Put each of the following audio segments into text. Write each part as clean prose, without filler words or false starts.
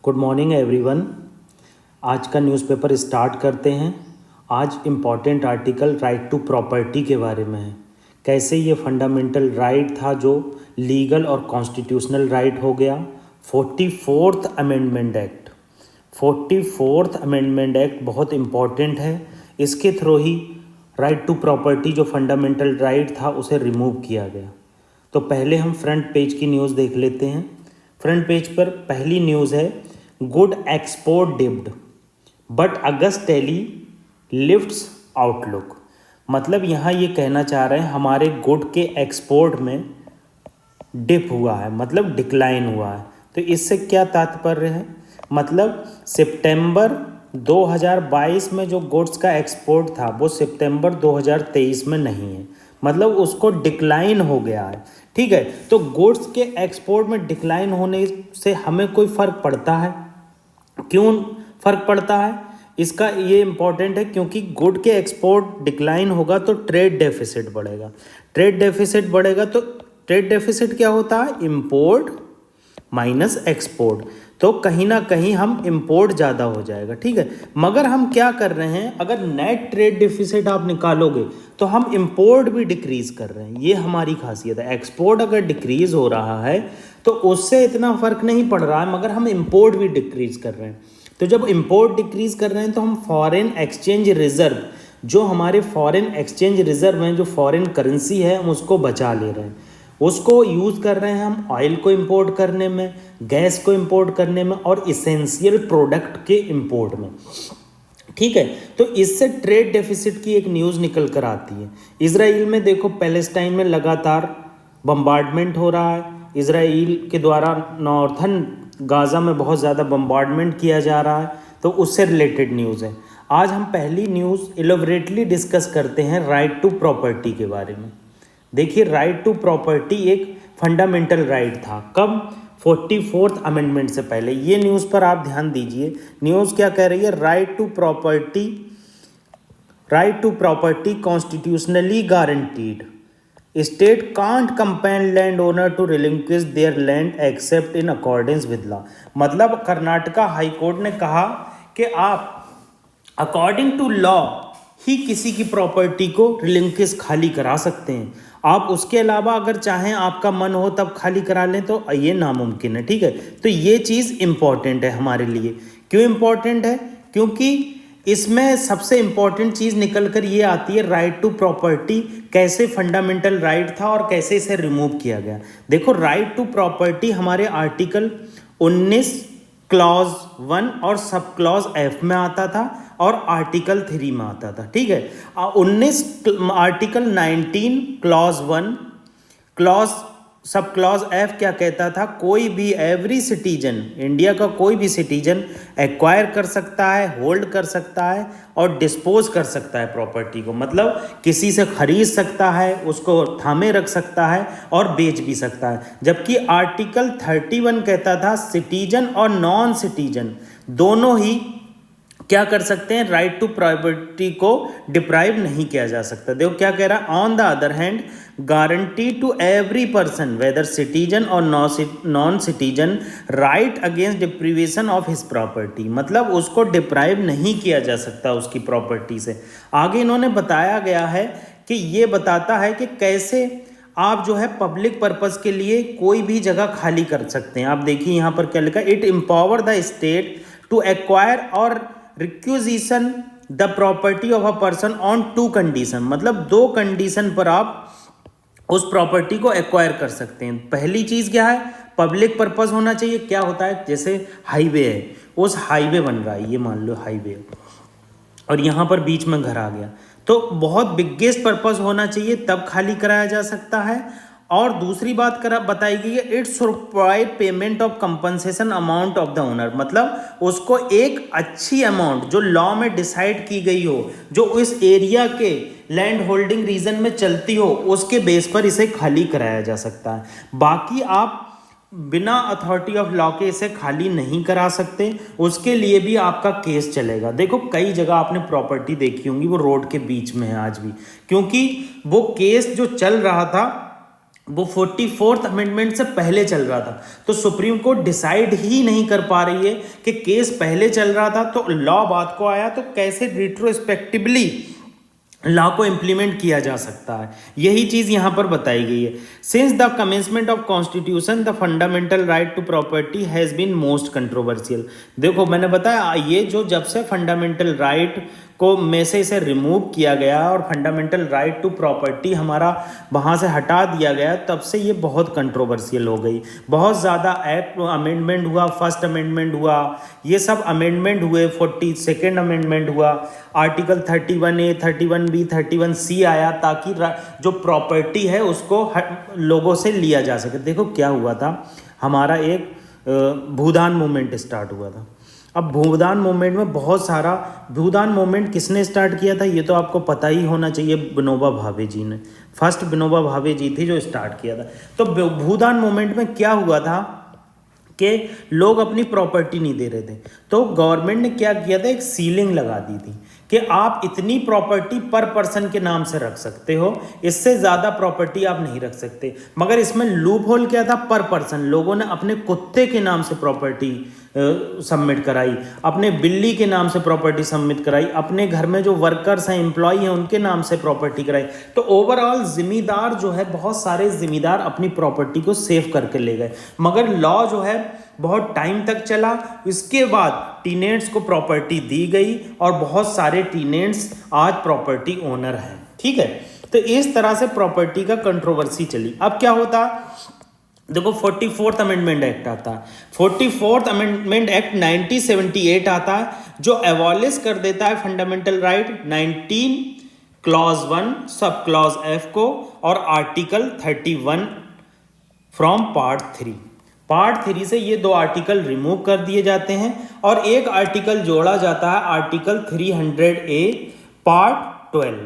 Good morning everyone. आज का newspaper start करते हैं। आज important article right to property के बारे में है। कैसे ये फंडामेंटल राइट था जो लीगल और कॉन्स्टिट्यूशनल राइट हो गया। 44th amendment act 44th amendment act बहुत इम्पॉर्टेंट है। इसके थ्रू ही राइट टू प्रॉपर्टी जो फंडामेंटल राइट था उसे रिमूव किया गया। तो पहले हम फ्रंट पेज की न्यूज़ देख लेते हैं। फ्रंट पेज पर पहली न्यूज़ है, good export dipped but August tally lifts outlook. मतलब यहाँ ये कहना चाह रहे हैं हमारे गुड के एक्सपोर्ट में डिप हुआ है, मतलब डिक्लाइन हुआ है। तो इससे क्या तात्पर्य है, मतलब सितंबर 2022 में जो गुड्स का एक्सपोर्ट था वो सितंबर 2023 में नहीं है, मतलब उसको डिक्लाइन हो गया है। ठीक है, तो गुड्स के एक्सपोर्ट में डिक्लाइन होने से हमें कोई फ़र्क पड़ता है? क्यों फ़र्क पड़ता है? इसका ये इम्पॉर्टेंट है क्योंकि गुड के एक्सपोर्ट डिक्लाइन होगा तो ट्रेड डेफिसिट बढ़ेगा। ट्रेड डेफिसिट बढ़ेगा तो ट्रेड डेफिसिट क्या होता है, इम्पोर्ट माइनस एक्सपोर्ट। तो कहीं ना कहीं हम इंपोर्ट ज़्यादा हो जाएगा। ठीक है, मगर हम क्या कर रहे हैं, अगर नेट ट्रेड डेफिसिट आप निकालोगे तो हम इंपोर्ट भी डिक्रीज़ कर रहे हैं। ये हमारी खासियत है। एक्सपोर्ट अगर डिक्रीज़ हो रहा है तो उससे इतना फ़र्क नहीं पड़ रहा है, मगर हम इंपोर्ट भी डिक्रीज़ कर रहे हैं। तो जब इंपोर्ट डिक्रीज़ कर रहे हैं तो हम फॉरेन एक्सचेंज रिज़र्व, जो हमारे फॉरेन एक्सचेंज रिज़र्व हैं, जो फॉरेन करेंसी है, हम उसको बचा ले रहे हैं। उसको यूज़ कर रहे हैं हम ऑयल को इंपोर्ट करने में, गैस को इंपोर्ट करने में और इसेंशियल प्रोडक्ट के इंपोर्ट में। ठीक है, तो इससे ट्रेड डेफिसिट की एक न्यूज़ निकल कर आती है। इजराइल में देखो, पैलेस्टाइन में लगातार बम्बार्डमेंट हो रहा है। इजराइल के द्वारा नॉर्थन गाज़ा में बहुत ज़्यादा बम्बार्डमेंट किया जा रहा है, तो उससे रिलेटेड न्यूज़ है। आज हम पहली न्यूज़ इलेबोरेटली डिस्कस करते हैं राइट टू प्रॉपर्टी के बारे में। देखिए, राइट टू प्रॉपर्टी एक फंडामेंटल राइट था। कब? 44th अमेंडमेंट से पहले। ये न्यूज़ पर आप ध्यान दीजिए। न्यूज़ क्या कह रही है, right to property constitutionally guaranteed. State can't compel land owner to relinquish their land except in accordance with law. मतलब कर्नाटका हाई कोर्ट ने कहा कि आप अकॉर्डिंग टू लॉ ही किसी की प्रॉपर्टी को रिलिंक्विश खाली करा सकते हैं। आप उसके अलावा अगर चाहें, आपका मन हो तब खाली करा लें, तो ये नामुमकिन है। ठीक है, तो ये चीज़ इम्पॉर्टेंट है हमारे लिए। क्यों इम्पॉर्टेंट है? क्योंकि इसमें सबसे इम्पॉर्टेंट चीज़ निकल कर ये आती है, राइट टू प्रॉपर्टी कैसे फंडामेंटल राइट था और कैसे इसे रिमूव किया गया। देखो, राइट टू प्रॉपर्टी हमारे आर्टिकल 19 क्लॉज 1 और सब क्लॉज F में आता था और आर्टिकल 3 में आता था। ठीक है, 19 article 19 clause 1 clause sub clause F क्या कहता था, कोई भी एवरी सिटीजन, इंडिया का कोई भी सिटीजन एक्वायर कर सकता है, होल्ड कर सकता है और डिस्पोज कर सकता है प्रॉपर्टी को। मतलब किसी से खरीद सकता है, उसको थामे रख सकता है और बेच भी सकता है। जबकि आर्टिकल 31 कहता था सिटीजन और नॉन सिटीजन दोनों ही क्या कर सकते हैं, राइट टू प्रॉपर्टी को डिप्राइव नहीं किया जा सकता। देखो क्या कह रहा है, on the other hand guarantee to every person whether citizen or non citizen right against deprivation of his property. मतलब उसको डिप्राइव नहीं किया जा सकता उसकी प्रॉपर्टी से। आगे इन्होंने बताया गया है कि ये बताता है कि कैसे आप जो है पब्लिक पर्पस के लिए कोई भी जगह खाली कर सकते हैं। आप देखिए यहाँ पर क्या लिखा है, it empower the state to acquire or requisition the property of a person on 2 condition. मतलब 2 कंडीशन पर आप उस प्रॉपर्टी को एक्वायर कर सकते हैं। पहली चीज़ क्या है, पब्लिक पर्पस होना चाहिए। क्या होता है, जैसे हाईवे है, उस हाईवे बन रहा है, ये मान लो हाईवे, और यहाँ पर बीच में घर आ गया, तो बहुत बिगेस्ट पर्पस होना चाहिए, तब खाली कराया जा सकता है। और दूसरी बात बताई गई है, it's provide payment of compensation amount of the owner. मतलब उसको एक अच्छी अमाउंट जो लॉ में डिसाइड की गई हो, जो उस एरिया के लैंड होल्डिंग रीजन में चलती हो, उसके बेस पर इसे खाली कराया जा सकता है। बाकी आप बिना अथॉरिटी ऑफ लॉ के इसे खाली नहीं करा सकते, उसके लिए भी आपका केस चलेगा। देखो, कई जगह आपने प्रॉपर्टी देखी होंगी वो रोड के बीच में है आज भी, क्योंकि वो केस जो चल रहा था वो 44th अमेंडमेंट से पहले चल रहा था। तो सुप्रीम कोर्ट डिसाइड ही नहीं कर पा रही है कि केस पहले चल रहा था तो लॉ बाद को आया, तो कैसे रिट्रोस्पेक्टिवली लॉ को इंप्लीमेंट किया जा सकता है, यही चीज यहां पर बताई गई है। Since the commencement of constitution the fundamental right to property has been most controversial. देखो मैंने बताया ये जो जब से फंडामेंटल राइट को में से इसे रिमूव किया गया और फंडामेंटल राइट टू प्रॉपर्टी हमारा वहाँ से हटा दिया गया, तब से ये बहुत कंट्रोवर्शियल हो गई। बहुत ज़्यादा एक्ट अमेंडमेंट हुआ, फर्स्ट अमेंडमेंट हुआ, ये सब अमेंडमेंट हुए, 42nd अमेंडमेंट हुआ, आर्टिकल 31A 31B 31C आया ताकि जो प्रॉपर्टी है उसको लोगों से लिया जा सके। देखो क्या हुआ था, हमारा एक भूदान मूवमेंट स्टार्ट हुआ था। अब भूदान मूवमेंट में बहुत सारा, भूदान मूवमेंट किसने स्टार्ट किया था ये तो आपको पता ही होना चाहिए, विनोबा भावे जी ने। फर्स्ट विनोबा भावे जी थी जो स्टार्ट किया था। तो भूदान मूवमेंट में क्या हुआ था कि लोग अपनी प्रॉपर्टी नहीं दे रहे थे, तो गवर्नमेंट ने क्या किया था, एक सीलिंग लगा दी थी कि आप इतनी प्रॉपर्टी पर पर्सन के नाम से रख सकते हो, इससे ज़्यादा प्रॉपर्टी आप नहीं रख सकते। मगर इसमें लूप होल क्या था, पर पर्सन लोगों ने अपने कुत्ते के नाम से प्रॉपर्टी सबमिट कराई, अपने बिल्ली के नाम से प्रॉपर्टी सबमिट कराई, अपने घर में जो वर्कर्स हैं, एम्प्लॉय हैं, उनके नाम से प्रॉपर्टी कराई। तो ओवरऑल जिम्मेदार जो है, बहुत सारे जिम्मेदार अपनी प्रॉपर्टी को सेव करके ले गए। मगर लॉ जो है बहुत टाइम तक चला, इसके बाद टीनेंट्स को प्रॉपर्टी दी गई और बहुत सारे टीनेंट्स आज प्रॉपर्टी ओनर हैं। ठीक है, तो इस तरह से प्रॉपर्टी का कंट्रोवर्सी चली। अब क्या होता, देखो 44th अमेंडमेंट एक्ट आता है, 44th अमेंडमेंट एक्ट 1978 आता है, जो एबॉलिश कर देता है fundamental right 19 clause 1 sub clause F को और आर्टिकल 31 फ्रॉम पार्ट 3। पार्ट 3 से ये दो आर्टिकल रिमूव कर दिए जाते हैं और एक आर्टिकल जोड़ा जाता है, आर्टिकल 300A पार्ट 12।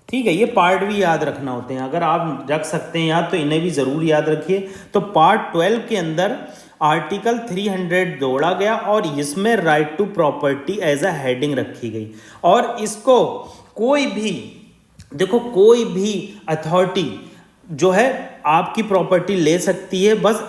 ठीक है, ये पार्ट भी याद रखना होते हैं, अगर आप रख सकते हैं याद तो इन्हें भी ज़रूर याद रखिए। तो पार्ट 12 के अंदर आर्टिकल 300 जोड़ा गया और इसमें right to property as a heading रखी गई। और इसको कोई भी, देखो कोई भी अथॉरिटी जो है आपकी प्रॉपर्टी ले सकती है, बस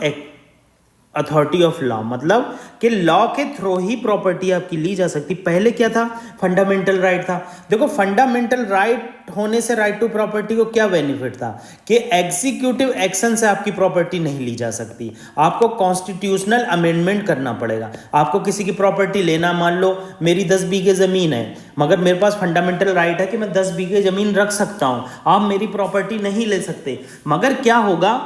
अथॉरिटी ऑफ लॉ, मतलब कि लॉ के थ्रू ही प्रॉपर्टी आपकी ली जा सकती। पहले क्या था, फंडामेंटल राइट था। देखो फंडामेंटल राइट होने से राइट टू प्रॉपर्टी को क्या बेनिफिट था कि एग्जीक्यूटिव एक्शन से आपकी प्रॉपर्टी नहीं ली जा सकती, आपको कॉन्स्टिट्यूशनल अमेंडमेंट करना पड़ेगा। आपको किसी की प्रॉपर्टी लेना, मान लो मेरी 10 बीघे ज़मीन है, मगर मेरे पास फंडामेंटल राइट है कि मैं 10 बीघे ज़मीन रख सकता हूँ, आप मेरी प्रॉपर्टी नहीं ले सकते। मगर क्या होगा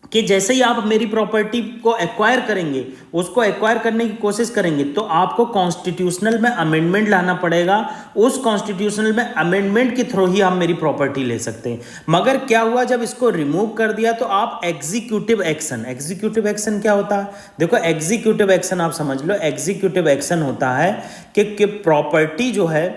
कि जैसे ही आप मेरी प्रॉपर्टी को एक्वायर करेंगे, उसको एक्वायर करने की कोशिश करेंगे, तो आपको कॉन्स्टिट्यूशनल में अमेंडमेंट लाना पड़ेगा। उस कॉन्स्टिट्यूशनल में अमेंडमेंट के थ्रू ही आप मेरी प्रॉपर्टी ले सकते हैं। मगर क्या हुआ, जब इसको रिमूव कर दिया तो आप एग्जीक्यूटिव एक्शन, एग्जीक्यूटिव एक्शन क्या होता है, देखो एग्जीक्यूटिव एक्शन आप समझ लो, एग्जीक्यूटिव एक्शन होता है कि प्रॉपर्टी जो है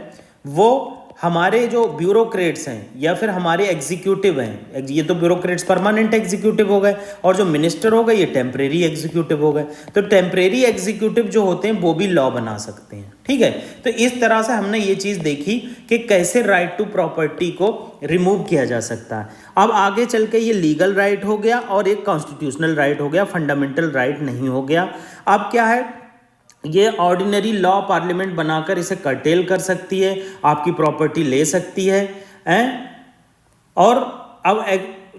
वो हमारे जो ब्यूरोक्रेट्स हैं या फिर हमारे एग्जीक्यूटिव हैं, ये तो ब्यूरोक्रेट्स परमानेंट एग्जीक्यूटिव हो गए और जो मिनिस्टर हो गए ये टेम्परेरी एग्जीक्यूटिव हो गए। तो टेम्परेरी एग्जीक्यूटिव जो होते हैं वो भी लॉ बना सकते हैं। ठीक है, तो इस तरह से हमने ये चीज़ देखी कि कैसे राइट टू प्रॉपर्टी को रिमूव किया जा सकता है। अब आगे चल के ये लीगल राइट हो गया और एक कॉन्स्टिट्यूशनल राइट हो गया, फंडामेंटल राइट नहीं हो गया। अब क्या है, ये ऑर्डिनरी लॉ पार्लियामेंट बनाकर इसे कर्टेल कर सकती है, आपकी प्रॉपर्टी ले सकती है और अब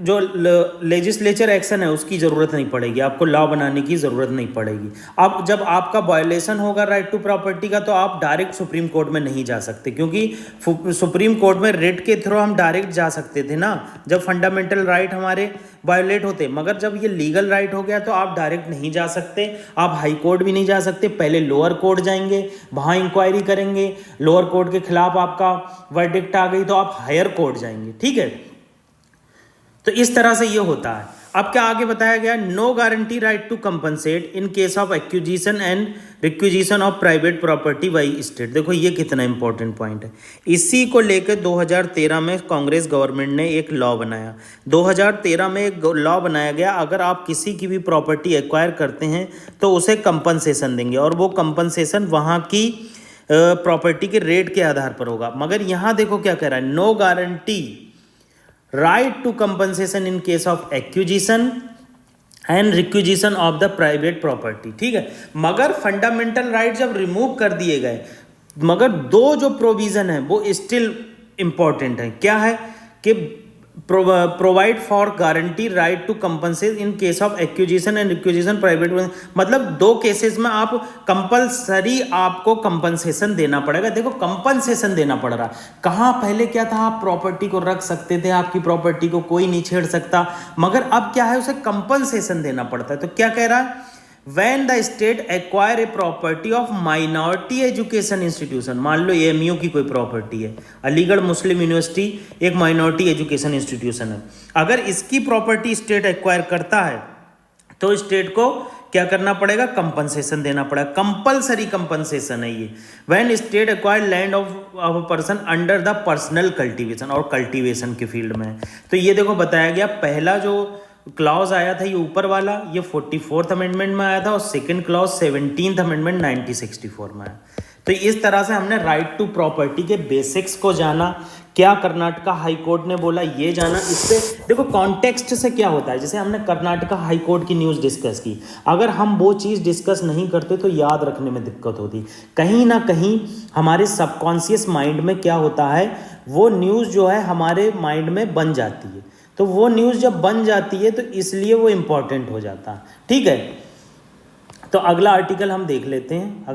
जो लेजिस्लेचर एक्शन है उसकी ज़रूरत नहीं पड़ेगी, आपको लॉ बनाने की ज़रूरत नहीं पड़ेगी। अब जब आपका वायलेशन होगा राइट टू प्रॉपर्टी का तो आप डायरेक्ट सुप्रीम कोर्ट में नहीं जा सकते, क्योंकि सुप्रीम कोर्ट में रिट के थ्रू हम डायरेक्ट जा सकते थे ना जब फंडामेंटल राइट हमारे वायलेट होते। मगर जब ये लीगल राइट हो गया तो आप डायरेक्ट नहीं जा सकते, आप हाई कोर्ट भी नहीं जा सकते, पहले लोअर कोर्ट जाएंगे, वहाँ इंक्वायरी करेंगे, लोअर कोर्ट के खिलाफ आपका वर्डिक्ट आ गई तो आप हायर कोर्ट जाएंगे। ठीक है, तो इस तरह से ये होता है। अब क्या आगे बताया गया, no guarantee right to compensate in case of acquisition and requisition of private property by state. देखो ये कितना इंपॉर्टेंट पॉइंट है। इसी को लेकर 2013 में कांग्रेस गवर्नमेंट ने एक लॉ बनाया। 2013 में एक लॉ बनाया गया, अगर आप किसी की भी प्रॉपर्टी एक्वायर करते हैं तो उसे कंपनसेशन देंगे और वो कंपनसेशन वहाँ की प्रॉपर्टी के रेट के आधार पर होगा। मगर यहाँ देखो क्या कह रहा है, no guarantee right to compensation in case of acquisition and requisition of the private property. ठीक है, मगर फंडामेंटल राइट जब रिमूव कर दिए गए, मगर दो जो प्रोविजन है वो स्टिल इंपॉर्टेंट है। क्या है कि provide for guarantee right to compensate in case of acquisition and requisition private, मतलब दो केसेस में आप कंपलसरी आपको कंपनसेशन देना पड़ेगा। देखो कंपनसेशन देना पड़ रहा, कहाँ पहले क्या था, आप प्रॉपर्टी को रख सकते थे, आपकी प्रॉपर्टी को कोई नहीं छेड़ सकता, मगर अब क्या है, उसे कंपनसेशन देना पड़ता है। तो क्या कह रहा है, when the state acquire a property of minority education institution, मान लो AMU की कोई प्रॉपर्टी है, अलीगढ़ मुस्लिम यूनिवर्सिटी एक माइनॉरिटी एजुकेशन इंस्टीट्यूशन है, अगर इसकी प्रॉपर्टी स्टेट एक्वायर करता है तो स्टेट को क्या करना पड़ेगा, कंपनसेशन देना पड़ेगा, कंपलसरी कंपनसेशन है ये। When state acquire land of a person under the personal cultivation, और कल्टीवेशन के फील्ड में, तो ये देखो बताया गया, पहला जो क्लॉज आया था ये ऊपर वाला, ये 44th अमेंडमेंट में आया था, और सेकंड क्लॉज 17th अमेंडमेंट 1964 में आया। तो इस तरह से हमने राइट टू प्रॉपर्टी के बेसिक्स को जाना, क्या कर्नाटका हाई कोर्ट ने बोला ये जाना। इससे देखो कॉन्टेक्स्ट से क्या होता है, जैसे हमने कर्नाटका हाई कोर्ट की न्यूज़ डिस्कस की, अगर हम वो चीज़ डिस्कस नहीं करते तो याद रखने में दिक्कत होती, कहीं ना कहीं हमारे सबकॉन्शियस माइंड में क्या होता है, वो न्यूज़ जो है हमारे माइंड में बन जाती है, तो वो न्यूज़ जब बन जाती है तो इसलिए वो इम्पॉर्टेंट हो जाता है। ठीक है, तो अगला आर्टिकल हम देख लेते हैं।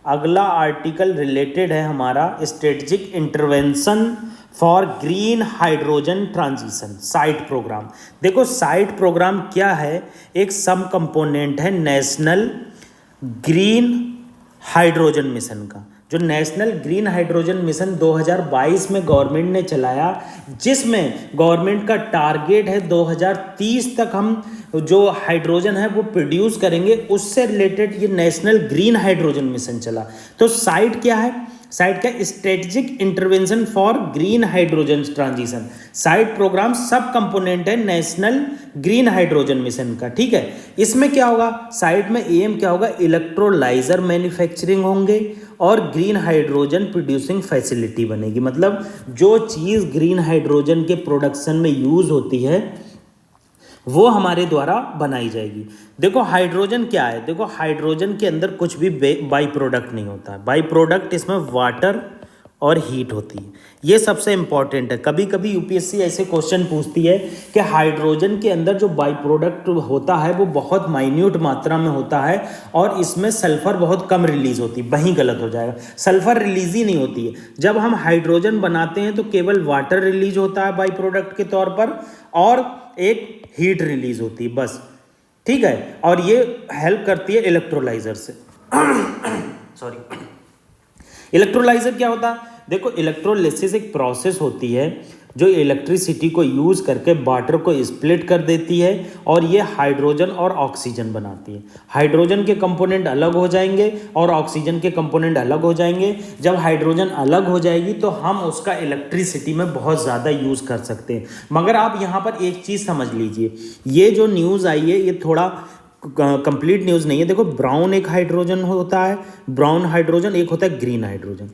अगला आर्टिकल रिलेटेड है हमारा strategic intervention for green hydrogen transition SIGHT programme. देखो साइट प्रोग्राम क्या है, एक सब कंपोनेंट है नेशनल ग्रीन हाइड्रोजन मिशन का, जो नेशनल ग्रीन हाइड्रोजन मिशन 2022 में गवर्नमेंट ने चलाया, जिसमें गवर्नमेंट का टारगेट है 2030 तक हम जो हाइड्रोजन है वो प्रोड्यूस करेंगे, उससे रिलेटेड ये नेशनल ग्रीन हाइड्रोजन मिशन चला। तो साइट क्या है, साइट का strategic intervention for green hydrogen transition SIGHT programme sub component है नेशनल ग्रीन हाइड्रोजन मिशन का। ठीक है, इसमें क्या होगा, साइट में एम क्या होगा, इलेक्ट्रोलाइजर मैन्युफैक्चरिंग होंगे और ग्रीन हाइड्रोजन प्रोड्यूसिंग फैसिलिटी बनेगी। मतलब जो चीज़ ग्रीन हाइड्रोजन के प्रोडक्शन में यूज़ होती है वो हमारे द्वारा बनाई जाएगी। देखो हाइड्रोजन क्या है, देखो हाइड्रोजन के अंदर कुछ भी बाई प्रोडक्ट नहीं होता है, बाई प्रोडक्ट इसमें वाटर और हीट होती है, ये सबसे इंपॉर्टेंट है। कभी कभी यूपीएससी ऐसे क्वेश्चन पूछती है कि हाइड्रोजन के अंदर जो बाई प्रोडक्ट होता है वो बहुत माइन्यूट मात्रा में होता है और इसमें सल्फर बहुत कम रिलीज होती है, वहीं गलत हो जाएगा, सल्फर रिलीज ही नहीं होती है। जब हम हाइड्रोजन बनाते हैं तो केवल वाटर रिलीज होता है बाई प्रोडक्ट के तौर पर और एक हीट रिलीज होती है बस। ठीक है, और ये हेल्प करती है इलेक्ट्रोलाइजर से सॉरी, इलेक्ट्रोलाइजर क्या होता है, देखो इलेक्ट्रोलिसिस एक प्रोसेस होती है जो इलेक्ट्रिसिटी को यूज़ करके वाटर को स्प्लिट कर देती है और ये हाइड्रोजन और ऑक्सीजन बनाती है। हाइड्रोजन के कंपोनेंट अलग हो जाएंगे और ऑक्सीजन के कंपोनेंट अलग हो जाएंगे। जब हाइड्रोजन अलग हो जाएगी तो हम उसका इलेक्ट्रिसिटी में बहुत ज़्यादा यूज़ कर सकते हैं। मगर आप यहाँ पर एक चीज़ समझ लीजिए, ये जो न्यूज़ आई है ये थोड़ा कंप्लीट न्यूज़ नहीं है। देखो ब्राउन एक हाइड्रोजन होता है, ब्राउन हाइड्रोजन, एक होता है ग्रीन हाइड्रोजन।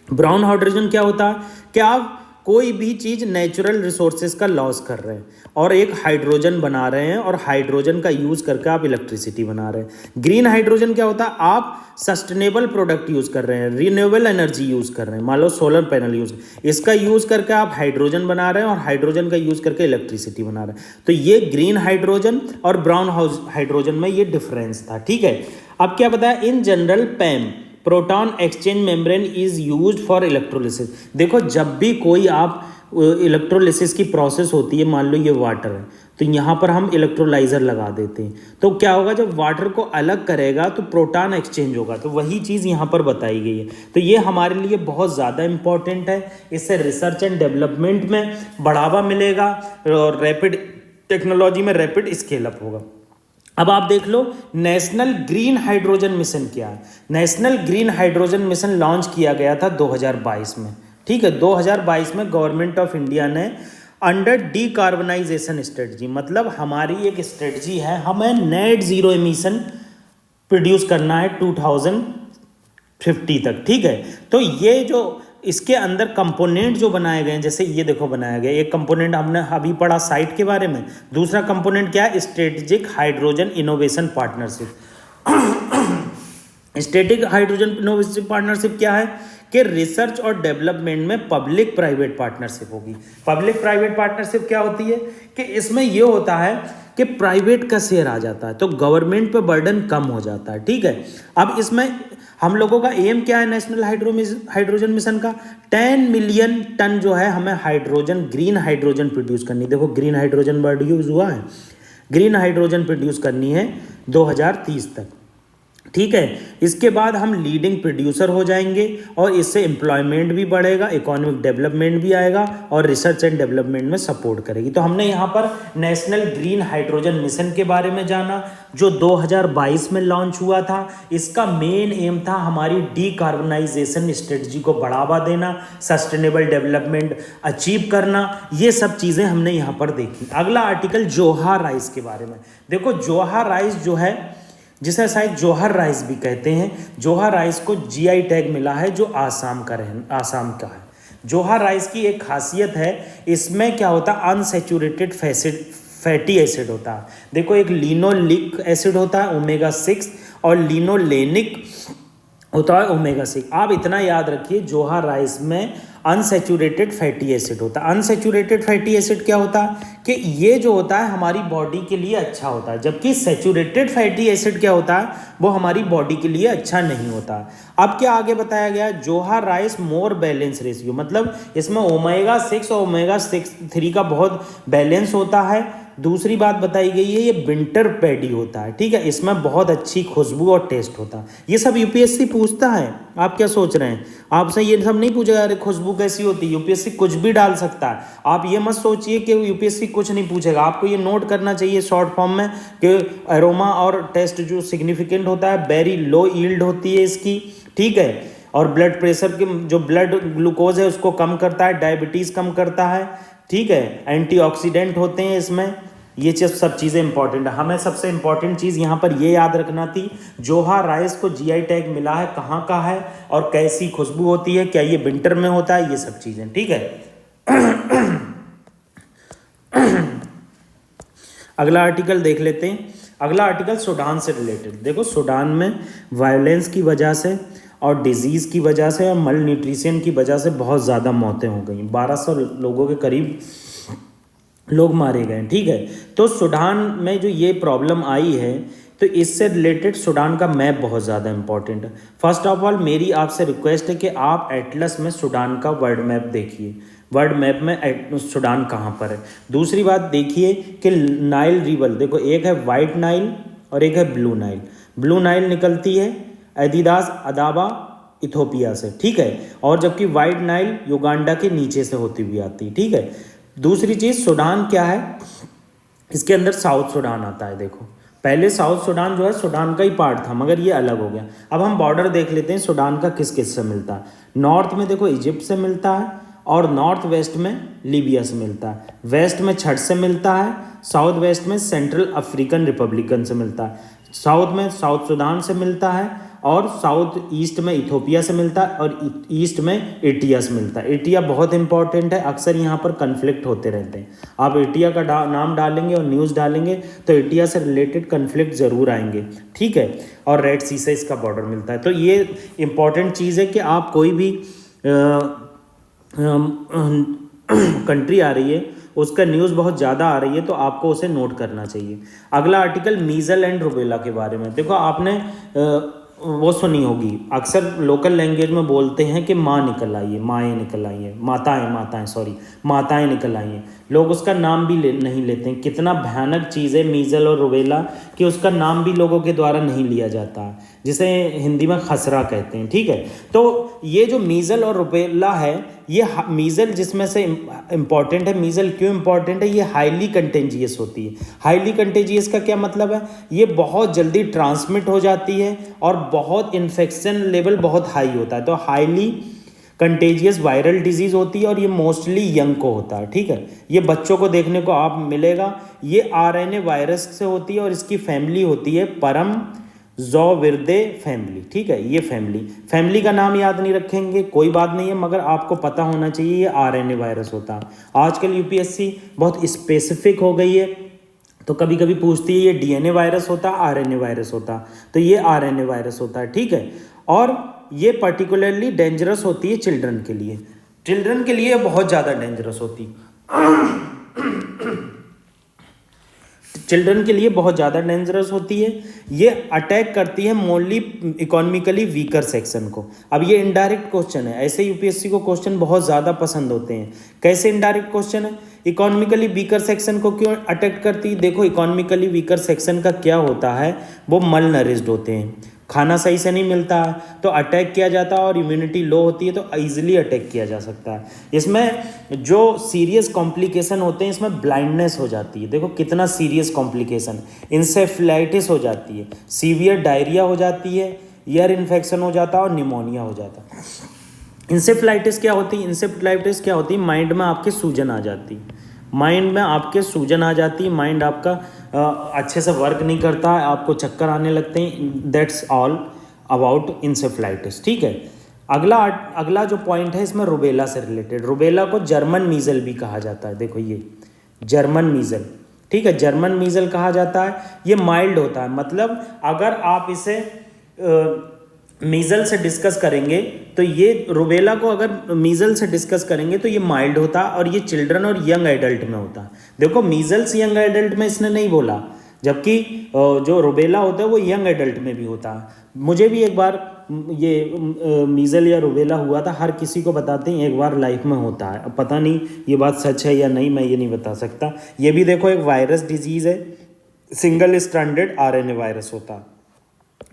ब्राउन हाइड्रोजन क्या होता है कि आप कोई भी चीज़ नेचुरल रिसोर्सेज का लॉस कर रहे हैं और एक हाइड्रोजन बना रहे हैं और हाइड्रोजन का यूज़ करके आप इलेक्ट्रिसिटी बना रहे हैं। ग्रीन हाइड्रोजन क्या होता है, आप सस्टेनेबल प्रोडक्ट यूज़ कर रहे हैं, रिन्यूएबल एनर्जी यूज़ कर रहे हैं, मान लो सोलर पैनल यूज़, इसका यूज़ करके आप हाइड्रोजन बना रहे हैं और हाइड्रोजन का यूज़ करके इलेक्ट्रिसिटी बना रहे हैं। तो ये ग्रीन हाइड्रोजन और ब्राउन हाइड्रोजन में ये डिफरेंस था। ठीक है, अब क्या बताया, in general पैम proton exchange membrane is used for electrolysis. देखो जब भी कोई आप इलेक्ट्रोलिसिस की प्रोसेस होती है, मान लो ये वाटर है तो यहाँ पर हम इलेक्ट्रोलाइजर लगा देते हैं, तो क्या होगा, जब वाटर को अलग करेगा तो प्रोटॉन एक्सचेंज होगा। तो वही चीज़ यहाँ पर बताई गई है। तो ये हमारे लिए बहुत ज़्यादा इंपॉर्टेंट है, इससे रिसर्च एंड डेवलपमेंट में बढ़ावा मिलेगा और रैपिड टेक्नोलॉजी में रैपिड स्केल अप होगा। अब आप देख लो नेशनल ग्रीन हाइड्रोजन मिशन क्या है। National green hydrogen mission launch किया गया था 2022 में। ठीक है, 2022 में गवर्नमेंट ऑफ इंडिया ने अंडर डीकार्बनाइजेशन स्ट्रेटजी, मतलब हमारी एक स्ट्रेटजी है, हमें नेट जीरो एमिशन प्रोड्यूस करना है 2050 तक। ठीक है, तो ये जो इसके अंदर कंपोनेंट जो बनाए गए हैं, जैसे ये देखो बनाया गया एक कंपोनेंट हमने अभी पढ़ा साइट के बारे में। दूसरा कंपोनेंट क्या है, strategic hydrogen innovation partnership. Static hydrogen innovation partnership क्या है कि रिसर्च और डेवलपमेंट में पब्लिक प्राइवेट पार्टनरशिप होगी। पब्लिक प्राइवेट पार्टनरशिप क्या होती है कि इसमें ये होता है कि प्राइवेट का शेयर आ जाता है तो गवर्नमेंट पे बर्डन कम हो जाता है, ठीक है। अब इसमें हम लोगों का एम क्या है नेशनल हाइड्रोजन मिशन का, 10 मिलियन टन जो है हमें हाइड्रोजन, ग्रीन हाइड्रोजन प्रोड्यूस करनी। देखो ग्रीन हाइड्रोजन वर्ड यूज हुआ है, ग्रीन हाइड्रोजन प्रोड्यूस करनी है 2030 तक, ठीक है। इसके बाद हम लीडिंग प्रोड्यूसर हो जाएंगे और इससे एम्प्लॉयमेंट भी बढ़ेगा, इकोनॉमिक डेवलपमेंट भी आएगा और रिसर्च एंड डेवलपमेंट में सपोर्ट करेगी। तो हमने यहाँ पर नेशनल ग्रीन हाइड्रोजन मिशन के बारे में जाना जो 2022 में लॉन्च हुआ था। इसका मेन एम था हमारी डीकार्बनाइजेशन स्ट्रेटजी को बढ़ावा देना, सस्टेनेबल डेवलपमेंट अचीव करना, ये सब चीज़ें हमने यहाँ पर देखी। अगला आर्टिकल जोहा राइस के बारे में। देखो जोहा राइस जो है, जिसे शायद जौहर राइस भी कहते हैं, जोहा राइस को जीआई टैग मिला है जो आसाम का है। जोहा राइस की एक खासियत है, इसमें क्या होता है अनसैचुरेटेड फैटी एसिड होता है। देखो एक लिनोलिक एसिड होता है ओमेगा 6 और लिनोलेनिक होता है ओमेगा 6। आप इतना याद रखिए जोहा राइस में अनसैचुरेटेड फैटी एसिड होता है। अनसैचुरेटेड फैटी एसिड क्या होता है कि ये जो होता है हमारी बॉडी के लिए अच्छा होता है, जबकि सैचुरेटेड फैटी एसिड क्या होता है वो हमारी बॉडी के लिए अच्छा नहीं होता। अब क्या आगे बताया गया, जोहा राइस मोर बैलेंस रेशियो, मतलब इसमें ओमेगा 6 और ओमेगा 3 का बहुत बैलेंस होता है। दूसरी बात बताई गई है ये विंटर पैडी होता है, ठीक है, इसमें बहुत अच्छी खुशबू और टेस्ट होता है। ये सब यूपीएससी पूछता है, आप क्या सोच रहे हैं, आपसे ये सब नहीं पूछेगा अरे खुशबू कैसी होती है। यूपीएससी कुछ भी डाल सकता है, आप ये मत सोचिए कि यूपीएससी कुछ नहीं पूछेगा। आपको ये नोट करना चाहिए शॉर्ट फॉर्म में कि एरोमा और टेस्ट जो सिग्निफिकेंट होता है, वेरी लो यील्ड होती है इसकी, ठीक है, और ब्लड प्रेशर के जो ब्लड ग्लूकोज है उसको कम करता है, डायबिटीज़ कम करता है, ठीक है, एंटीऑक्सीडेंट होते हैं इसमें। ये सब चीज़ें इंपॉर्टेंट है। हमें सबसे इंपॉर्टेंट चीज़ यहाँ पर ये याद रखना थी, जोहा राइस को जीआई टैग मिला है, कहाँ का है और कैसी खुशबू होती है, क्या ये विंटर में होता है, ये सब चीज़ें, ठीक है। अगला आर्टिकल देख लेते हैं। अगला आर्टिकल सूडान से रिलेटेड। देखो सूडान में वायलेंस की वजह से और डिजीज़ की वजह से और मल न्यूट्रिशन की वजह से बहुत ज़्यादा मौतें हो गई, 1200 लोगों के करीब लोग मारे गए, ठीक है। तो सूडान में जो ये प्रॉब्लम आई है तो इससे रिलेटेड सूडान का मैप बहुत ज़्यादा इंपॉर्टेंट है। फर्स्ट ऑफ ऑल मेरी आपसे रिक्वेस्ट है कि आप एटलस में सूडान का वर्ल्ड मैप देखिए, वर्ल्ड मैप में सूडान कहाँ पर है। दूसरी बात देखिए कि नाइल रिवर, देखो एक है वाइट नाइल और एक है ब्लू नाइल। ब्लू नाइल निकलती है एडिडास अदाबा इथोपिया से, ठीक है, और जबकि वाइट नाइल युगांडा के नीचे से होती हुई आती है, ठीक है। दूसरी चीज़ सूडान क्या है, इसके अंदर साउथ सूडान आता है। देखो पहले साउथ सूडान जो है सूडान का ही पार्ट था मगर ये अलग हो गया। अब हम बॉर्डर देख लेते हैं सूडान का किस किस से मिलता है। नॉर्थ में देखो इजिप्ट से मिलता है और नॉर्थ वेस्ट में लीबिया से मिलता है, वेस्ट में छठ से मिलता है, साउथ वेस्ट में सेंट्रल अफ्रीकन रिपब्लिकन से मिलता है, साउथ में साउथ सूडान से मिलता है और साउथ ईस्ट में इथोपिया से मिलता है और ईस्ट में एटिया से मिलता है। एटिया बहुत इंपॉर्टेंट है, अक्सर यहाँ पर कन्फ्लिक्ट होते रहते हैं। आप एटिया का नाम डालेंगे और न्यूज़ डालेंगे तो एटिया से रिलेटेड कन्फ्लिक्ट ज़रूर आएंगे, ठीक है, और रेड सी से इसका बॉर्डर मिलता है। तो ये इंपॉर्टेंट चीज़ है कि आप कोई भी कंट्री आ रही है उसका न्यूज़ बहुत ज़्यादा आ रही है तो आपको उसे नोट करना चाहिए। अगला आर्टिकल मीजल एंड रूबेला के बारे में। देखो आपने वो सुनी होगी, अक्सर लोकल लैंग्वेज में बोलते हैं कि माँ निकल आई है, माएँ निकल आई हैं, माताएं निकल आई हैं। लोग उसका नाम भी नहीं लेते हैं। कितना भयानक चीज़ है मीजल और रूबेला कि उसका नाम भी लोगों के द्वारा नहीं लिया जाता, जिसे हिंदी में खसरा कहते हैं, ठीक है। तो ये जो मीजल और रूबेला है, ये मीजल जिसमें से इम्पॉर्टेंट है, मीजल क्यों इम्पॉर्टेंट है, ये हाईली कंटेजियस होती है। हाईली कंटेजियस का क्या मतलब है, ये बहुत जल्दी ट्रांसमिट हो जाती है और बहुत इन्फेक्शन लेवल बहुत हाई होता है। तो हाईली कंटेजियस वायरल डिजीज़ होती है और ये मोस्टली यंग को होता है, ठीक है। ये बच्चों को देखने को आप मिलेगा। ये आरएनए वायरस से होती है और इसकी फैमिली होती है परम जोविर्दे फैमिली, ठीक है। ये फैमिली का नाम याद नहीं रखेंगे कोई बात नहीं है, मगर आपको पता होना चाहिए ये आरएनए वायरस होता है। आजकल यूपीएससी बहुत स्पेसिफिक हो गई है, तो कभी कभी पूछती है ये डीएनए वायरस होता है, आरएनए वायरस होता, तो ये आरएनए वायरस होता है, ठीक है। और ये पर्टिकुलरली डेंजरस होती है चिल्ड्रन के लिए बहुत ज़्यादा डेंजरस होती चिल्ड्रन के लिए बहुत ज़्यादा डेंजरस होती है। ये अटैक करती है मोनली इकोनॉमिकली वीकर सेक्शन को। अब ये इनडायरेक्ट क्वेश्चन है, ऐसे यूपीएससी को क्वेश्चन बहुत ज़्यादा पसंद होते हैं। कैसे इनडायरेक्ट क्वेश्चन है? इकोनॉमिकली वीकर सेक्शन को क्यों अटैक करती है? देखो, इकोनॉमिकली वीकर सेक्शन का क्या होता है, वो मल नरिश्ड होते हैं, खाना सही से नहीं मिलता है, तो अटैक किया जाता है, और इम्यूनिटी लो होती है तो ईजिली अटैक किया जा सकता है। इसमें जो सीरियस कॉम्प्लिकेशन होते हैं, इसमें ब्लाइंडनेस हो जाती है। देखो कितना सीरियस कॉम्प्लिकेशन, इंसेफ्लाइटिस हो जाती है, सीवियर डायरिया हो जाती है, ईयर इन्फेक्शन हो जाता है और निमोनिया हो जाता है। इंसेफ्लाइटिस क्या होती है? माइंड में आपके सूजन आ जाती है, माइंड आपका अच्छे से वर्क नहीं करता है, आपको चक्कर आने लगते हैं। दैट्स ऑल अबाउट इंसेफ्लाइटिस, ठीक है। अगला जो पॉइंट है इसमें रुबेला से रिलेटेड। रुबेला को जर्मन मीजल भी कहा जाता है। देखो ये जर्मन मीजल, ठीक है, जर्मन मीजल कहा जाता है। ये माइल्ड होता है, मतलब अगर आप इसे मीजल से डिस्कस करेंगे तो ये रुबेला को अगर मीजल से डिस्कस करेंगे तो ये माइल्ड होता है, और ये चिल्ड्रन और यंग एडल्ट में होता है। देखो मीजल्स यंग एडल्ट में इसने नहीं बोला, जबकि जो रुबेला होता है वो यंग एडल्ट में भी होता है। मुझे भी एक बार ये मीजल या रुबेला हुआ था, हर किसी को बताते हैं एक बार लाइफ में होता है। अब पता नहीं ये बात सच है या नहीं, मैं ये नहीं बता सकता। ये भी देखो एक वायरस डिजीज़ है, सिंगल स्ट्रैंडेड आरएनए वायरस होता है।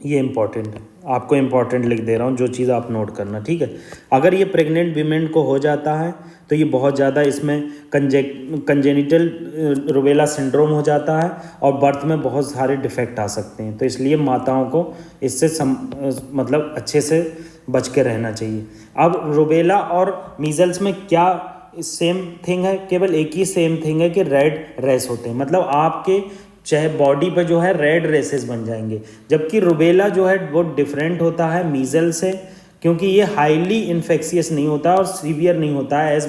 ये इंपॉर्टेंट है, आपको इंपॉर्टेंट लिख दे रहा हूँ, जो चीज़ आप नोट करना, ठीक है। अगर ये प्रेग्नेंट वीमेन को हो जाता है तो ये बहुत ज़्यादा इसमें कंजेनिटल रुबेला सिंड्रोम हो जाता है, और बर्थ में बहुत सारे डिफेक्ट आ सकते हैं। तो इसलिए माताओं को इससे मतलब अच्छे से बच के रहना चाहिए। अब रुबेला और मीजल्स में क्या सेम थिंग है? केवल एक ही सेम थिंग है कि रेड रेस होते हैं, मतलब आपके चाहे बॉडी पर जो है रेड रेसेस बन जाएंगे। जबकि रुबेला जो है वो डिफरेंट होता है मीजल से, क्योंकि ये हाईली इन्फेक्शियस नहीं होता और सीवियर नहीं होता है एज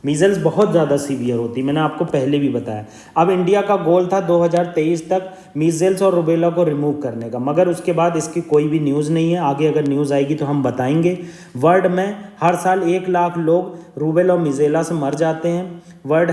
मीजल्स बहुत ज़्यादा सीवियर होती है, मैंने आपको पहले भी बताया। अब इंडिया का गोल था 2023 तक मीजल्स और रुबेला को रिमूव करने का, मगर उसके बाद इसकी कोई भी न्यूज़ नहीं है। आगे अगर न्यूज़ आएगी तो हम बताएंगे। वर्ल्ड में हर साल 1 लाख लोग रुबेला और मिजेला से मर जाते हैं। वर्ल्ड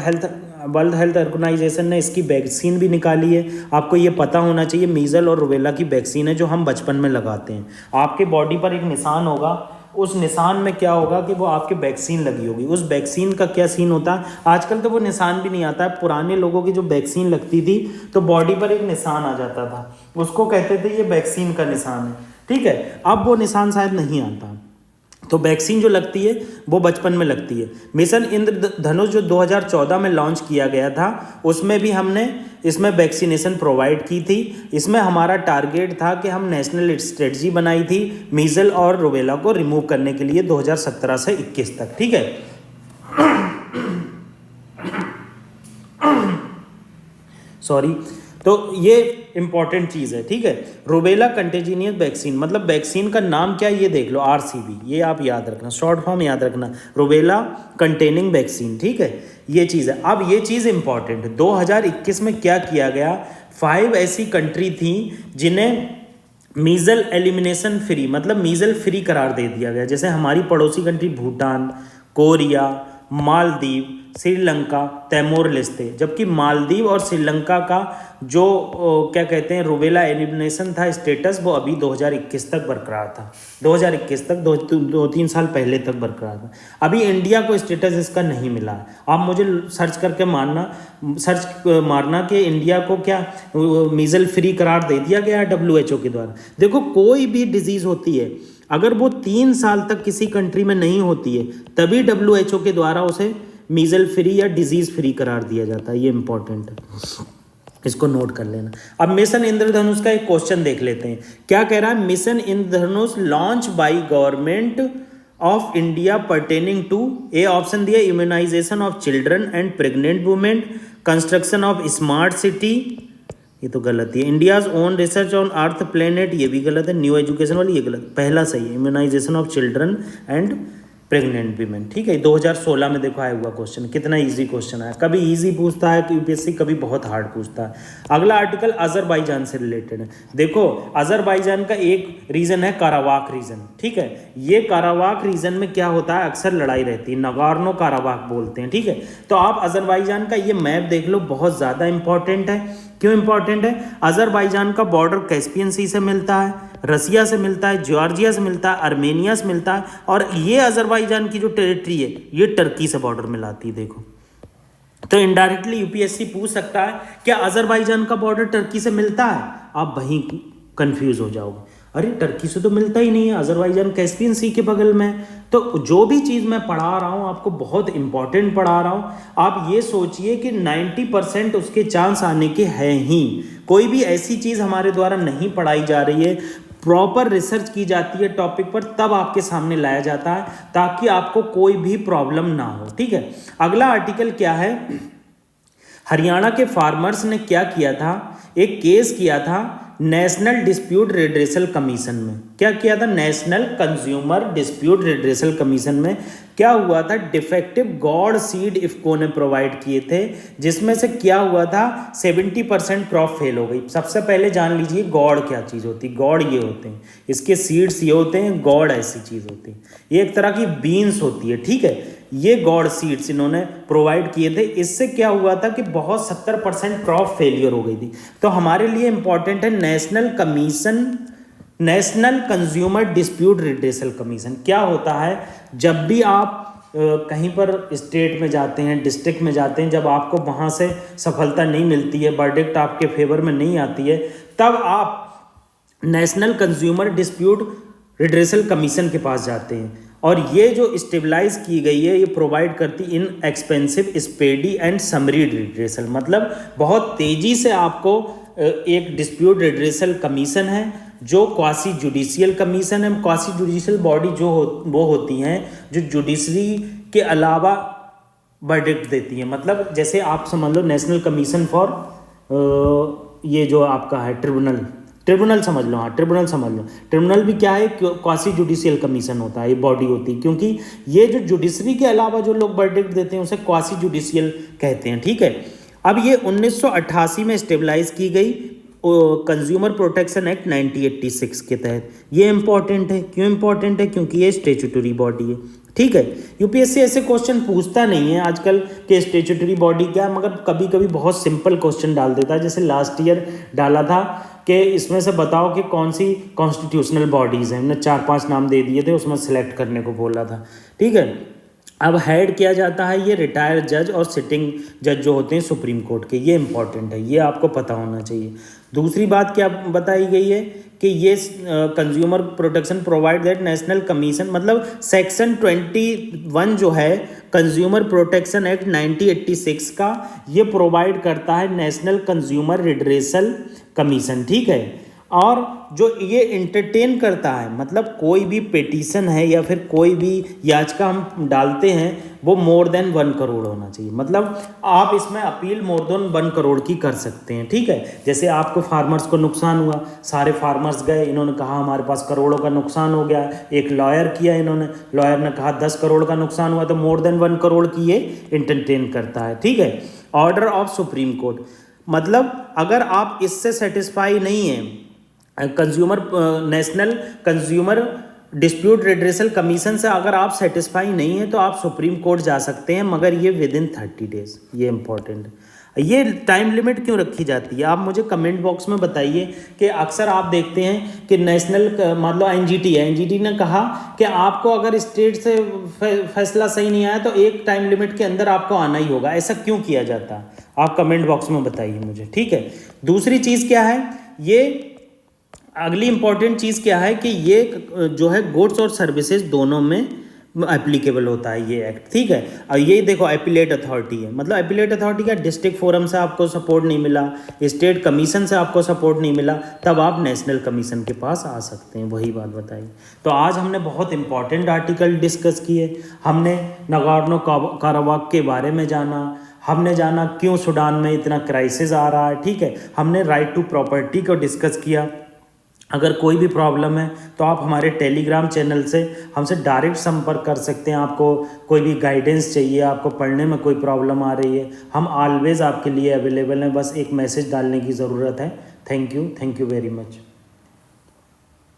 हेल्थ ऑर्गेनाइजेशन ने इसकी वैक्सीन भी निकाली है। आपको ये पता होना चाहिए, मीजल और रुबेला की वैक्सीन है जो हम बचपन में लगाते हैं। आपके बॉडी पर एक निशान होगा, उस निशान में क्या होगा कि वो आपके वैक्सीन लगी होगी। उस वैक्सीन का क्या सीन होता है, आजकल तो वो निशान भी नहीं आता है। पुराने लोगों की जो वैक्सीन लगती थी तो बॉडी पर एक निशान आ जाता था, उसको कहते थे ये वैक्सीन का निशान है, ठीक है। अब वो निशान शायद नहीं आता, तो वैक्सीन जो लगती है वो बचपन में लगती है। मिशन इंद्रधनुष जो 2014 में लॉन्च किया गया था, उसमें भी हमने इसमें वैक्सीनेशन प्रोवाइड की थी। इसमें हमारा टारगेट था कि हम नेशनल स्ट्रेटजी बनाई थी मीजल और रुबेला को रिमूव करने के लिए 2017 से 21 तक, ठीक है। सॉरी, तो ये इंपॉर्टेंट चीज़ है, ठीक है। रुबेला कंटेजिनियस वैक्सीन, मतलब वैक्सीन का नाम क्या है ये देख लो, RCV, ये आप याद रखना, शॉर्ट फॉर्म याद रखना, रुबेला कंटेनिंग वैक्सीन, ठीक है। ये चीज़ है। अब ये चीज़ इंपॉर्टेंट है, 2021 में क्या किया गया, 5 ऐसी कंट्री थी जिन्हें मीजल एलिमिनेशन फ्री, मतलब मीजल फ्री करार दे दिया गया। जैसे हमारी पड़ोसी कंट्री भूटान, कोरिया, मालदीव, श्रीलंका, तैमूर लिस्ते। जबकि मालदीव और श्रीलंका का जो क्या कहते हैं रुबेला एलिमिनेशन था स्टेटस, वो अभी 2021 तक बरकरार था। 2021 तक, 2-3 साल पहले तक बरकरार था। अभी इंडिया को स्टेटस इसका नहीं मिला है। आप मुझे सर्च करके मारना कि इंडिया को क्या मीजल फ्री करार दे दिया गया है WHO के द्वारा। देखो, कोई भी डिजीज़ होती है, अगर वो 3 साल तक किसी कंट्री में नहीं होती है, तभी WHO के द्वारा उसे मीजल फ्री या डिजीज़ फ्री करार दिया जाता है। ये इंपॉर्टेंट है, इसको नोट कर लेना। अब मिशन इंद्रधनुष का एक क्वेश्चन देख लेते हैं, क्या कह रहा है। Mission Indradhanush launch by government of India pertaining to, a option दिया immunization of children and pregnant women, construction of smart city, ये तो गलत ही है। India's own research on earth planet, ये भी गलत है। न्यू एजुकेशन वाली ये गलत, पहला सही है, immunisation of children and pregnant women, ठीक है। 2016 में देखो आया हुआ क्वेश्चन, कितना इजी क्वेश्चन है। कभी इजी पूछता है यूपीएससी, कभी बहुत हार्ड पूछता है। अगला आर्टिकल अजरबैजान से रिलेटेड है। देखो अजरबैजान का एक रीजन है कारावाक रीजन, ठीक है। ये कारावाक रीजन में क्या होता है, अक्सर लड़ाई रहती है, नगार्नो कारावाक बोलते हैं, ठीक है। तो आप अजरबैजान का ये मैप देख लो, बहुत ज़्यादा इंपॉर्टेंट है। क्यों इंपॉर्टेंट है? अजरबैजान का बॉर्डर कैस्पियन सी से मिलता है, रसिया से मिलता है, जॉर्जिया से मिलता है, आर्मेनिया से मिलता है, और ये अजरबैजान की जो टेरिटरी है ये टर्की से बॉर्डर मिलाती है। देखो तो इनडायरेक्टली यूपीएससी पूछ सकता है क्या अजरबैजान का बॉर्डर टर्की से मिलता है, आप वहीं कंफ्यूज हो जाओगे, अरे टर्की से तो मिलता ही नहीं है, अजरबैजान कैस्पियन सी के बगल में। तो जो भी चीज़ मैं पढ़ा रहा हूँ आपको बहुत इंपॉर्टेंट पढ़ा रहा हूँ। आप ये सोचिए कि 90% उसके चांस आने के हैं ही। कोई भी ऐसी चीज़ हमारे द्वारा नहीं पढ़ाई जा रही है, प्रॉपर रिसर्च की जाती है टॉपिक पर, तब आपके सामने लाया जाता है ताकि आपको कोई भी प्रॉब्लम ना हो, ठीक है। अगला आर्टिकल क्या है, हरियाणा के फार्मर्स ने क्या किया था, एक केस किया था नेशनल डिस्प्यूट रिड्रेसल कमीशन में। क्या किया था? National consumer dispute redressal commission में क्या हुआ था, डिफेक्टिव गॉड सीड इफको ने प्रोवाइड किए थे, जिसमें से क्या हुआ था 70% क्रॉप फेल हो गई। सबसे पहले जान लीजिए गॉड क्या चीज़ होती है। गॉड ये होते हैं, इसके सीड्स ये होते हैं, गॉड ऐसी चीज़ होती है, ये एक तरह की बीन्स होती है, ठीक है। ये गॉड सीड्स इन्होंने प्रोवाइड किए थे। इससे क्या हुआ था कि बहुत 70% क्रॉप फेलियर हो गई थी। तो हमारे लिए इंपॉर्टेंट है national commission, national consumer dispute redressal commission. क्या होता है, जब भी आप कहीं पर स्टेट में जाते हैं, डिस्ट्रिक्ट में जाते हैं, जब आपको वहाँ से सफलता नहीं मिलती है, वर्डिक्ट आपके फेवर में नहीं आती है, तब आप national consumer dispute redressal commission के पास जाते हैं। और ये जो स्टेबलाइज की गई है, ये प्रोवाइड करती इन एक्सपेंसिव स्पेडी एंड समरी रिड्रेसल, मतलब बहुत तेज़ी से आपको एक डिस्प्यूट रिड्रेसल कमीशन है जो क्वासी जुडिशियल कमीशन है। क्वासी जुडिशियल बॉडी जो वो होती हैं जो जुडिशरी के अलावा वर्डिक्ट देती है। मतलब जैसे आप समझ लो नेशनल कमीशन फॉर ये जो आपका है ट्रिब्यूनल समझ लो, हाँ ट्रिब्यूनल समझ लो। ट्रिब्यूनल भी क्या है, क्वासी जुडिशियल कमीशन होता है, ये बॉडी होती है, क्योंकि ये जो जुडिशरी के अलावा जो लोग वर्डिक्ट देते हैं उसे क्वासी जुडिशियल कहते हैं, ठीक है। अब ये 1988 में स्टेबलाइज की गई कंज्यूमर प्रोटेक्शन एक्ट 1986 के तहत। ये इंपॉर्टेंट है, क्यों इंपॉर्टेंट है? क्योंकि ये स्टेचुटरी बॉडी है, ठीक है। यूपीएससी ऐसे क्वेश्चन पूछता नहीं है आजकल कि स्टेचुटरी बॉडी क्या है, मगर कभी कभी बहुत सिंपल क्वेश्चन डाल देता है। जैसे लास्ट ईयर डाला था कि इसमें से बताओ कि कौन सी कॉन्स्टिट्यूशनल बॉडीज़ हैं, हमने 4-5 नाम दे दिए थे, उसमें सेलेक्ट करने को बोला था, ठीक है। अब हेड किया जाता है ये रिटायर्ड जज और सिटिंग जज जो होते हैं सुप्रीम कोर्ट के, ये इंपॉर्टेंट है, ये आपको पता होना चाहिए। दूसरी बात क्या बताई गई है कि ये consumer protection provide that national commission, मतलब सेक्शन 21 जो है कंज्यूमर प्रोटेक्शन एक्ट 1986 का, ये प्रोवाइड करता है नेशनल कंज्यूमर रिड्रेसल कमीशन, ठीक है। और जो ये इंटरटेन करता है, मतलब कोई भी पिटीशन है या फिर कोई भी याचिका हम डालते हैं वो मोर देन 1 करोड़ होना चाहिए। मतलब आप इसमें अपील मोर देन 1 करोड़ की कर सकते हैं, ठीक है। जैसे आपको फार्मर्स को नुकसान हुआ, सारे फार्मर्स गए, इन्होंने कहा हमारे पास करोड़ों का नुकसान हो गया, एक लॉयर किया इन्होंने, लॉयर ने कहा 10 करोड़ का नुकसान हुआ, तो मोर देन 1 करोड़ की ये इंटरटेन करता है, ठीक है। ऑर्डर ऑफ सुप्रीम कोर्ट, मतलब अगर आप इससे सेटिस्फाई नहीं हैं consumer national consumer dispute redressal commission से अगर आप सेटिस्फाई नहीं है तो आप सुप्रीम कोर्ट जा सकते हैं, मगर ये विद इन 30 डेज, ये इंपॉर्टेंट है। ये टाइम लिमिट क्यों रखी जाती है, आप मुझे कमेंट बॉक्स में बताइए। कि अक्सर आप देखते हैं कि नेशनल मतलब एनजीटी है, एनजीटी ने कहा कि आपको अगर स्टेट से फैसला सही नहीं आया तो एक टाइम लिमिट के अंदर आपको आना ही होगा। ऐसा क्यों किया जाता है, आप कमेंट बॉक्स में बताइए मुझे, ठीक है। दूसरी चीज़ क्या है, ये अगली इंपॉर्टेंट चीज़ क्या है कि ये जो है गुड्स और सर्विसेज दोनों में एप्लीकेबल होता है ये एक्ट, ठीक है। और ये देखो एपिलेट अथॉरिटी है, मतलब एपिलेट अथॉरिटी का डिस्ट्रिक्ट फोरम से आपको सपोर्ट नहीं मिला, स्टेट कमीशन से आपको सपोर्ट नहीं मिला, तब आप नेशनल कमीशन के पास आ सकते हैं, वही बात बताई। तो आज हमने बहुत इंपॉर्टेंट आर्टिकल डिस्कस किए, हमने नगार्नो काराबाख के बारे में जाना, हमने जाना क्यों सूडान में इतना क्राइसिस आ रहा है, ठीक है। हमने राइट टू प्रॉपर्टी को डिस्कस किया। अगर कोई भी प्रॉब्लम है तो आप हमारे टेलीग्राम चैनल से हमसे डायरेक्ट संपर्क कर सकते हैं। आपको कोई भी गाइडेंस चाहिए, आपको पढ़ने में कोई प्रॉब्लम आ रही है, हम ऑलवेज़ आपके लिए अवेलेबल हैं। बस एक मैसेज डालने की ज़रूरत है। Thank you very much.